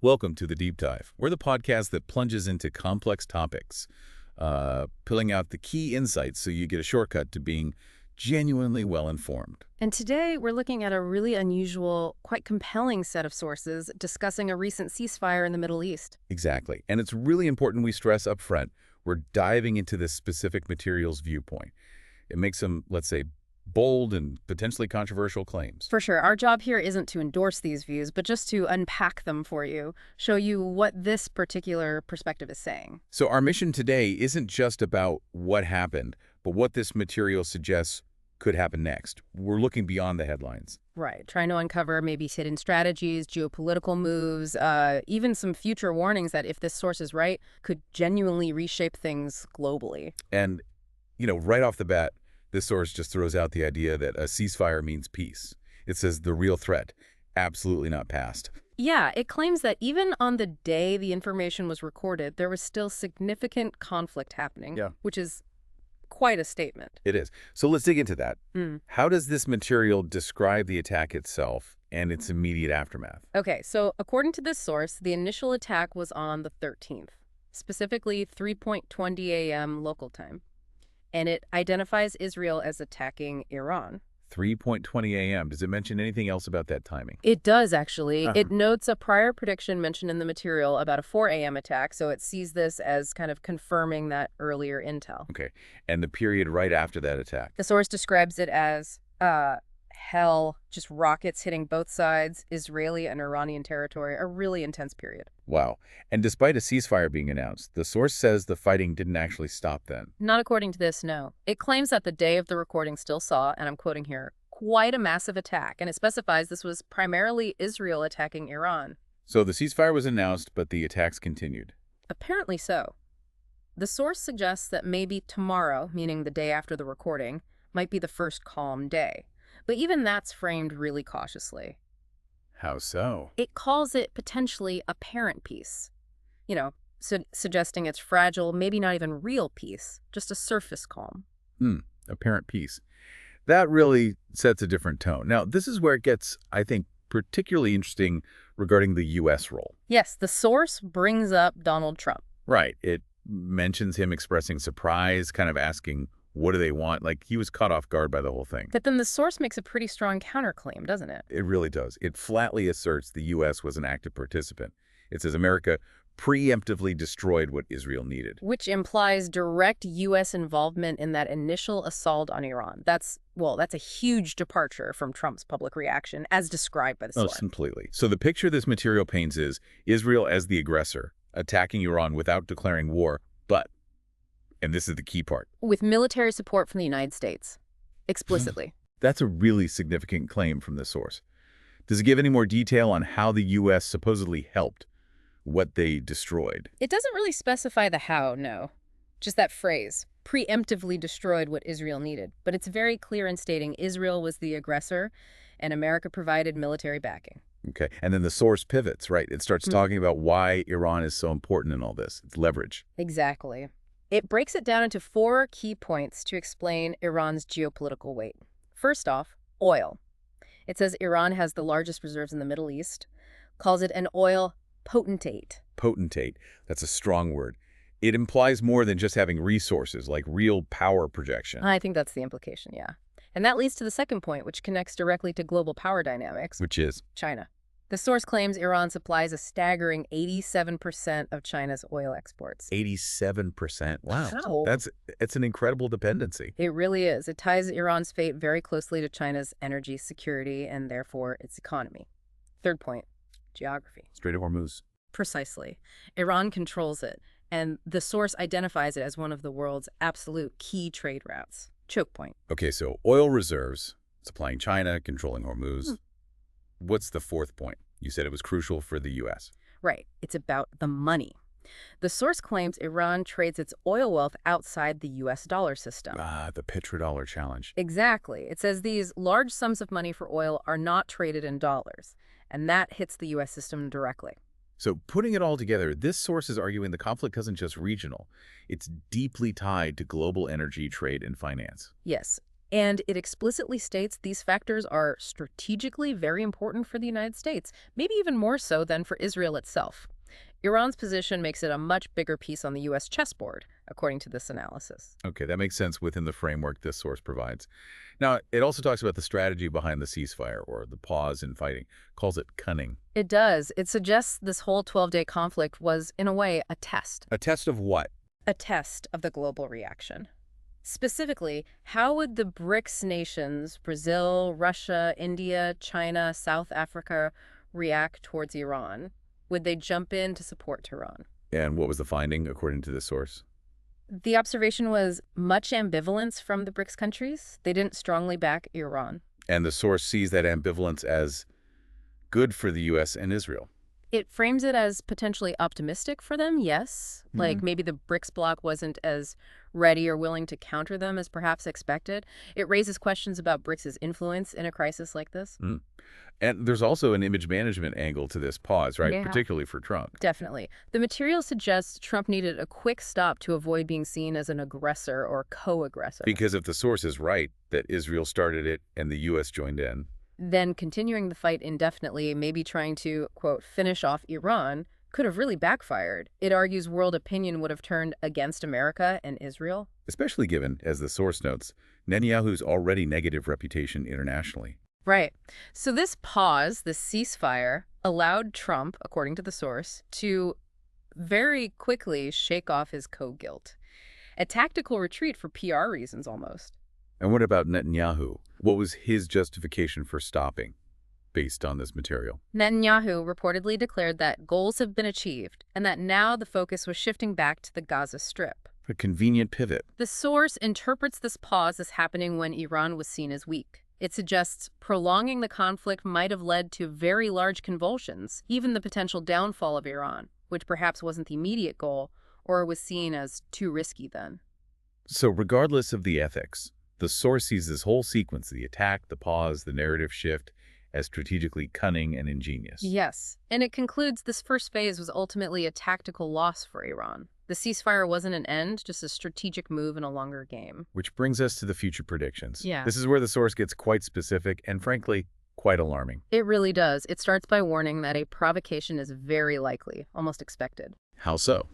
Welcome to The Deep Dive. We're the podcast that plunges into complex topics, pulling out the key insights so you get a shortcut to being genuinely well-informed. And today we're looking at a really unusual, quite compelling set of sources discussing a recent ceasefire in the Middle East. Exactly. And it's really important we stress up front, we're diving into this specific material's viewpoint. It makes some, let's say, bold and potentially controversial claims. For sure, our job here isn't to endorse these views, but just to unpack them for you, show you what this particular perspective is saying. So our mission today isn't just about what happened, but what this material suggests could happen next. We're looking beyond the headlines. Right, trying to uncover maybe hidden strategies, geopolitical moves, even some future warnings that if this source is right, could genuinely reshape things globally. And, right off the bat, this source just throws out the idea that a ceasefire means peace. It says the real threat, absolutely not past. Yeah, it claims that even on the day the information was recorded, there was still significant conflict happening, which is quite a statement. It is. So let's dig into that. How does this material describe the attack itself and its immediate aftermath? Okay, so according to this source, the initial attack was on the 13th, specifically 3:20 a.m. local time. And it identifies Israel as attacking Iran. 3:20 a.m. Does it mention anything else about that timing? It does, actually. It notes a prior prediction mentioned in the material about a 4 a.m. attack, so it sees this as kind of confirming that earlier intel. Okay. And the period right after that attack? The source describes it as hell, just rockets hitting both sides, Israeli and Iranian territory, a really intense period. Wow. And despite a ceasefire being announced, the source says the fighting didn't actually stop then. Not according to this, no. It claims that the day of the recording still saw, and I'm quoting here, quite a massive attack, and it specifies this was primarily Israel attacking Iran. So the ceasefire was announced, but the attacks continued. Apparently so. The source suggests that maybe tomorrow, meaning the day after the recording, might be the first calm day. But even that's framed really cautiously. How so? It calls it potentially apparent peace. Suggesting it's fragile, maybe not even real peace, just a surface calm. Apparent peace. That really sets a different tone. Now, this is where it gets, I think, particularly interesting regarding the U.S. role. Yes, the source brings up Donald Trump. Right. It mentions him expressing surprise, kind of asking, what do they want? Like he was caught off guard by the whole thing. But then the source makes a pretty strong counterclaim, doesn't it? It really does. It flatly asserts the U.S. was an active participant. It says America preemptively destroyed what Israel needed. Which implies direct U.S. involvement in that initial assault on Iran. That's a huge departure from Trump's public reaction, as described by the source. Oh, completely. So the picture this material paints is Israel as the aggressor, attacking Iran without declaring war, but, and this is the key part, with military support from the United States, explicitly. That's a really significant claim from the source. Does it give any more detail on how the U.S. supposedly helped what they destroyed? It doesn't really specify the how, no. Just that phrase, preemptively destroyed what Israel needed. But it's very clear in stating Israel was the aggressor and America provided military backing. Okay, and then the source pivots, right? It starts talking about why Iran is so important in all this. It's leverage. Exactly. It breaks it down into 4 key points to explain Iran's geopolitical weight. First off, oil. It says Iran has the largest reserves in the Middle East, calls it an oil potentate. Potentate. That's a strong word. It implies more than just having resources, like real power projection. I think that's the implication, yeah. And that leads to the second point, which connects directly to global power dynamics. Which is? China. The source claims Iran supplies a staggering 87% of China's oil exports. 87%. Wow. Wow. It's an incredible dependency. It really is. It ties Iran's fate very closely to China's energy security and therefore its economy. Third point, geography. Strait of Hormuz. Precisely. Iran controls it, and the source identifies it as one of the world's absolute key trade routes. Choke point. Okay, so oil reserves, supplying China, controlling Hormuz. What's the fourth point? You said it was crucial for the U.S. Right. It's about the money. The source claims Iran trades its oil wealth outside the U.S. dollar system. The petrodollar challenge. Exactly. It says these large sums of money for oil are not traded in dollars, and that hits the U.S. system directly. So putting it all together, this source is arguing the conflict isn't just regional. It's deeply tied to global energy, trade, and finance. Yes. And it explicitly states these factors are strategically very important for the United States, maybe even more so than for Israel itself. Iran's position makes it a much bigger piece on the U.S. chessboard, according to this analysis. Okay, that makes sense within the framework this source provides. Now, it also talks about the strategy behind the ceasefire, or the pause in fighting, calls it cunning. It does. It suggests this whole 12-day conflict was, in a way, a test. A test of what? A test of the global reaction. Specifically, how would the BRICS nations, Brazil, Russia, India, China, South Africa, react towards Iran? Would they jump in to support Tehran? And what was the finding, according to this source? The observation was much ambivalence from the BRICS countries. They didn't strongly back Iran. And the source sees that ambivalence as good for the U.S. and Israel. It frames it as potentially optimistic for them, yes. Like maybe the BRICS bloc wasn't as ready or willing to counter them as perhaps expected. It raises questions about BRICS' influence in a crisis like this. And there's also an image management angle to this pause, right? Yeah. Particularly for Trump. Definitely. The material suggests Trump needed a quick stop to avoid being seen as an aggressor or co-aggressor. Because if the source is right, that Israel started it and the U.S. joined in, Then continuing the fight indefinitely, maybe trying to, quote, finish off Iran, could have really backfired. It argues world opinion would have turned against America and Israel. especially given, as the source notes, Netanyahu's already negative reputation internationally. Right. So this pause, this ceasefire, allowed Trump, according to the source, to very quickly shake off his co-guilt. A tactical retreat for PR reasons almost. And what about Netanyahu? What was his justification for stopping, based on this material? Netanyahu reportedly declared that goals have been achieved and that now the focus was shifting back to the Gaza Strip. A convenient pivot. The source interprets this pause as happening when Iran was seen as weak. It suggests prolonging the conflict might have led to very large convulsions, even the potential downfall of Iran, which perhaps wasn't the immediate goal or was seen as too risky then. So regardless of the ethics, the source sees this whole sequence, the attack, the pause, the narrative shift, as strategically cunning and ingenious. Yes, and it concludes this first phase was ultimately a tactical loss for Iran. The ceasefire wasn't an end, just a strategic move in a longer game. Which brings us to the future predictions. Yeah. This is where the source gets quite specific and, frankly, quite alarming. It really does. It starts by warning that a provocation is very likely, almost expected. How so?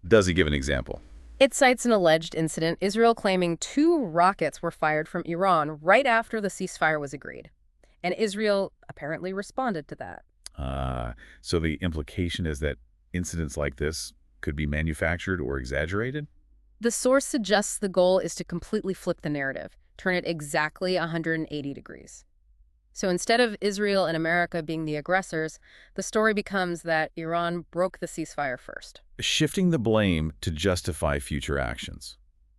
Does he give an example? It cites an alleged incident, Israel claiming 2 rockets were fired from Iran right after the ceasefire was agreed. And Israel apparently responded to that. So the implication is that incidents like this could be manufactured or exaggerated? The source suggests the goal is to completely flip the narrative, turn it exactly 180 degrees. So instead of Israel and America being the aggressors, the story becomes that Iran broke the ceasefire first. Shifting the blame to justify future actions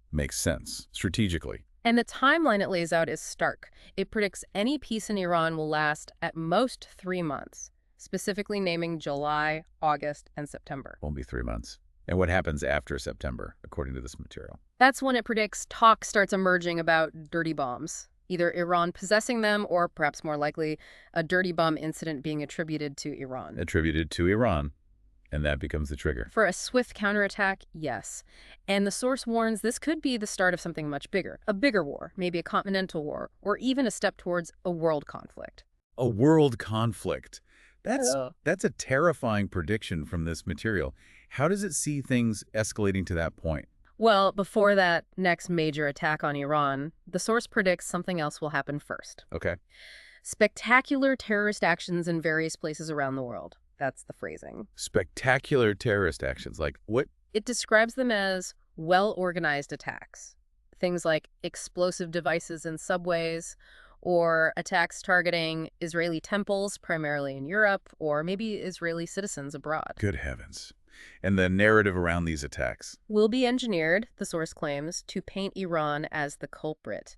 makes sense, strategically. And the timeline it lays out is stark. It predicts any peace in Iran will last at most 3 months, specifically naming July, August, and September. Won't be 3 months. And what happens after September, according to this material? That's when it predicts talk starts emerging about dirty bombs, either Iran possessing them or, perhaps more likely, a dirty bomb incident being attributed to Iran. Attributed to Iran. And that becomes the trigger. For a swift counterattack, yes. And the source warns this could be the start of something much bigger. A bigger war, maybe a continental war, or even a step towards a world conflict. A world conflict. That's a terrifying prediction from this material. How does it see things escalating to that point? Well, before that next major attack on Iran, the source predicts something else will happen first. Okay. Spectacular terrorist actions in various places around the world. That's the phrasing. Spectacular terrorist actions. Like what? It describes them as well-organized attacks. Things like explosive devices in subways, or attacks targeting Israeli temples, primarily in Europe, or maybe Israeli citizens abroad. Good heavens. And the narrative around these attacks? Will be engineered, the source claims, to paint Iran as the culprit.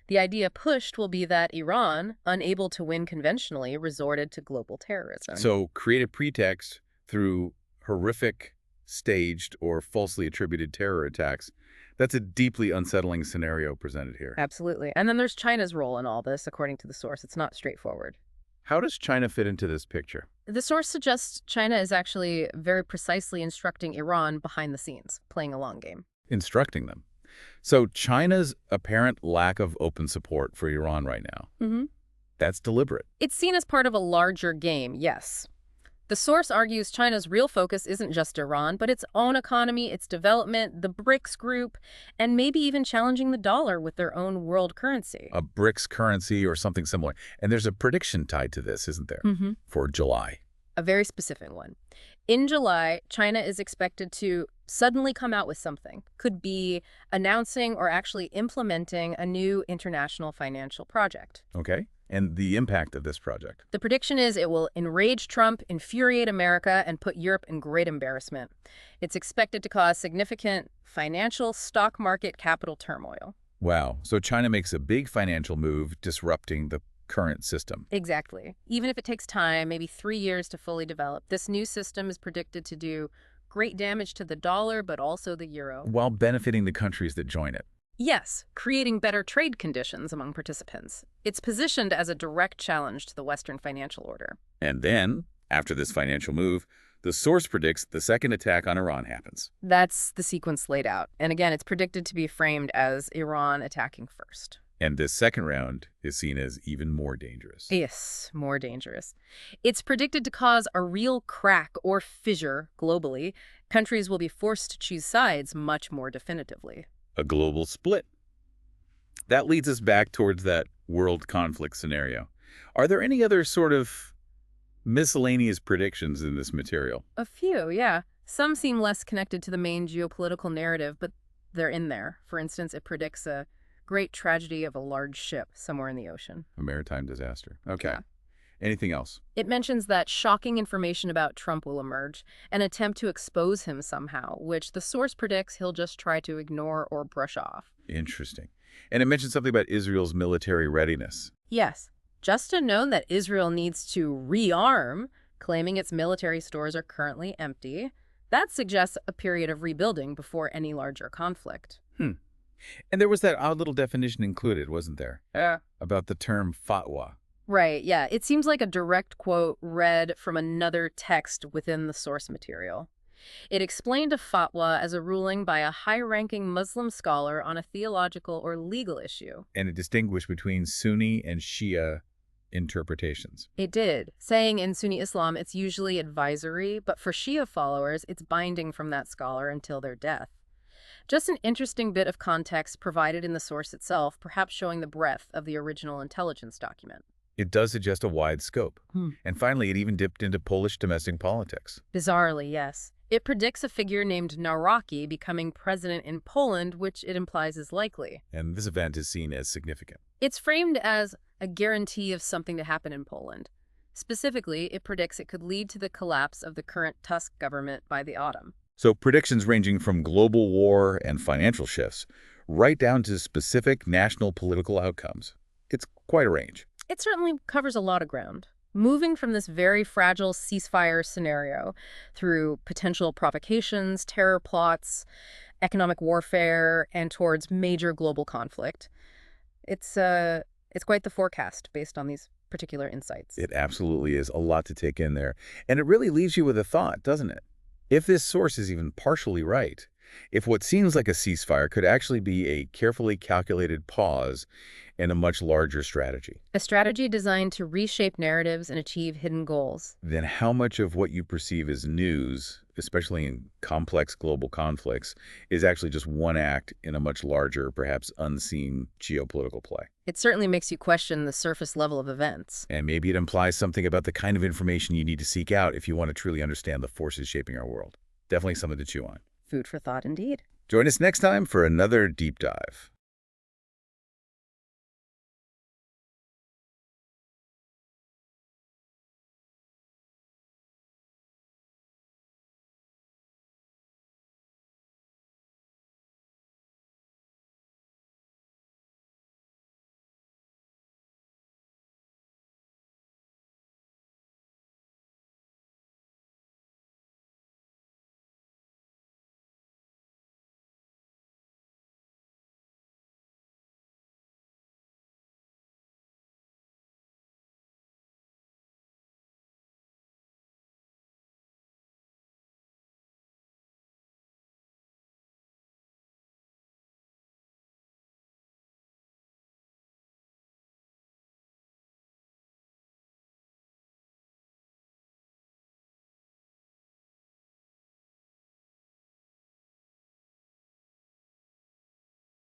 The idea pushed will be that Iran, unable to win conventionally, resorted to global terrorism. So create a pretext through horrific, staged, or falsely attributed terror attacks. That's a deeply unsettling scenario presented here. Absolutely. And then there's China's role in all this, according to the source. It's not straightforward. How does China fit into this picture? The source suggests China is actually very precisely instructing Iran behind the scenes, playing a long game. Instructing them. So China's apparent lack of open support for Iran right now, Hmm. that's deliberate. It's seen as part of a larger game, yes. The source argues China's real focus isn't just Iran, but its own economy, its development, the BRICS group, and maybe even challenging the dollar with their own world currency. A BRICS currency or something similar. And there's a prediction tied to this, isn't there? Hmm. For July. A very specific one. In July, China is expected to suddenly come out with something. Could be announcing or actually implementing a new international financial project. Okay. And the impact of this project. The prediction is it will enrage Trump, infuriate America, and put Europe in great embarrassment. It's expected to cause significant financial, stock market, capital turmoil. Wow. So China makes a big financial move disrupting the current system. Exactly. Even if it takes time, maybe 3 years to fully develop, this new system is predicted to do great damage to the dollar, but also the euro. While benefiting the countries that join it. Yes, creating better trade conditions among participants. It's positioned as a direct challenge to the Western financial order. And then, after this financial move, the source predicts the second attack on Iran happens. That's the sequence laid out. And again, it's predicted to be framed as Iran attacking first. And this second round is seen as even more dangerous. Yes, more dangerous. It's predicted to cause a real crack or fissure globally. Countries will be forced to choose sides much more definitively. A global split. That leads us back towards that world conflict scenario. Are there any other sort of miscellaneous predictions in this material? A few, yeah. Some seem less connected to the main geopolitical narrative, but they're in there. For instance, it predicts a great tragedy of a large ship somewhere in the ocean. A maritime disaster. Okay. Yeah. Anything else? It mentions that shocking information about Trump will emerge, an attempt to expose him somehow, which the source predicts he'll just try to ignore or brush off. Interesting. And it mentions something about Israel's military readiness. Yes, just to know that Israel needs to rearm, claiming its military stores are currently empty. That suggests a period of rebuilding before any larger conflict. And there was that odd little definition included, wasn't there? Yeah. About the term fatwa. Right, yeah. It seems like a direct quote read from another text within the source material. It explained a fatwa as a ruling by a high-ranking Muslim scholar on a theological or legal issue. And it distinguished between Sunni and Shia interpretations. It did, saying in Sunni Islam it's usually advisory, but for Shia followers, it's binding from that scholar until their death. Just an interesting bit of context provided in the source itself, perhaps showing the breadth of the original intelligence document. It does suggest a wide scope. Hmm. And finally, it even dipped into Polish domestic politics. Bizarrely, yes. It predicts a figure named Nawrocki becoming president in Poland, which it implies is likely. And this event is seen as significant. It's framed as a guarantee of something to happen in Poland. Specifically, it predicts it could lead to the collapse of the current Tusk government by the autumn. So predictions ranging from global war and financial shifts right down to specific national political outcomes. It's quite a range. It certainly covers a lot of ground. Moving from this very fragile ceasefire scenario through potential provocations, terror plots, economic warfare, and towards major global conflict. It's quite the forecast based on these particular insights. It absolutely is a lot to take in there. And it really leaves you with a thought, doesn't it? If this source is even partially right, if what seems like a ceasefire could actually be a carefully calculated pause in a much larger strategy, A strategy designed to reshape narratives and achieve hidden goals. then how much of what you perceive as news, especially in complex global conflicts, is actually just one act in a much larger, perhaps unseen geopolitical play? It certainly makes you question the surface level of events. And maybe it implies something about the kind of information you need to seek out if you want to truly understand the forces shaping our world. Definitely something to chew on. Food for thought indeed. Join us next time for another deep dive.